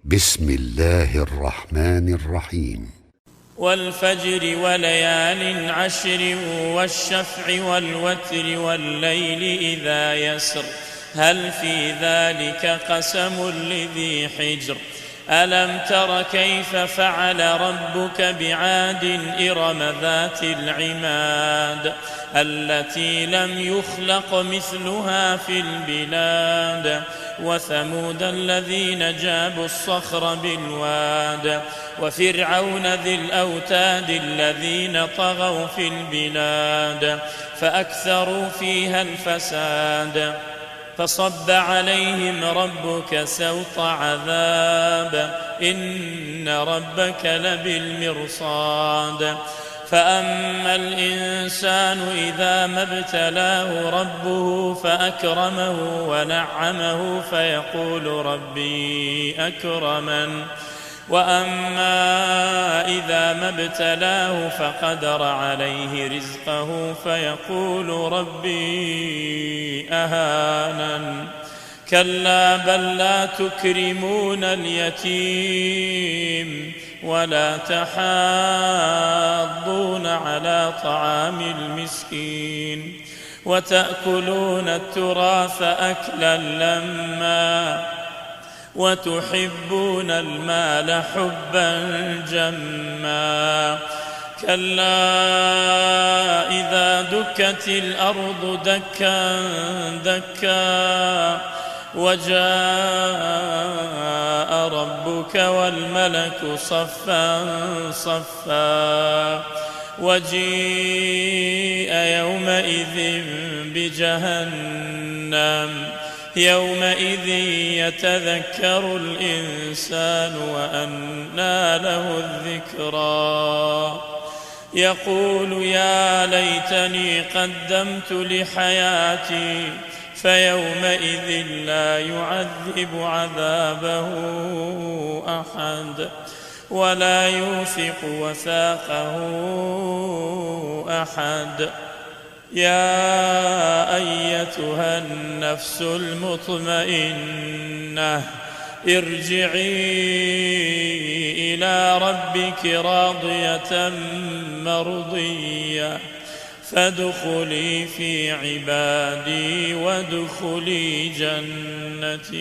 بسم الله الرحمن الرحيم. والفجر وليال عشر والشفع والوتر والليل إذا يسر هل في ذلك قسم لذي حجر ألم تر كيف فعل ربك بعاد إرم ذات العماد التي لم يخلق مثلها في البلاد وثمود الذين جابوا الصخر بالواد وفرعون ذي الأوتاد الذين طغوا في البلاد فأكثروا فيها الفساد فصب عليهم ربك سوط عذاب إن ربك لبالمرصاد فأما الإنسان إذا ما ابتلاه ربه فأكرمه ونعمه فيقول ربي أكرمن وأما إذا ما ابتلاه فقدر عليه رزقه فيقول ربي أهانن كلا بل لا تكرمون اليتيم ولا تحاضون على طعام المسكين وتأكلون التراث أكلا لما وتحبون المال حبا جما كلا إذا دكت الأرض دكا دكا وجاء ربك والملك صفا صفا وجيء يومئذ بجهنم يومئذ يتذكر الإنسان وأنى له الذكرى يقول يا ليتني قدمت لحياتي فيومئذ لا يعذب عذابه أحد ولا يوثق وثاقه أحد يا أيتها النفس المطمئنة ارجعي إلى ربك راضية مرضية فادخلي في عبادي وادخلي جنتي.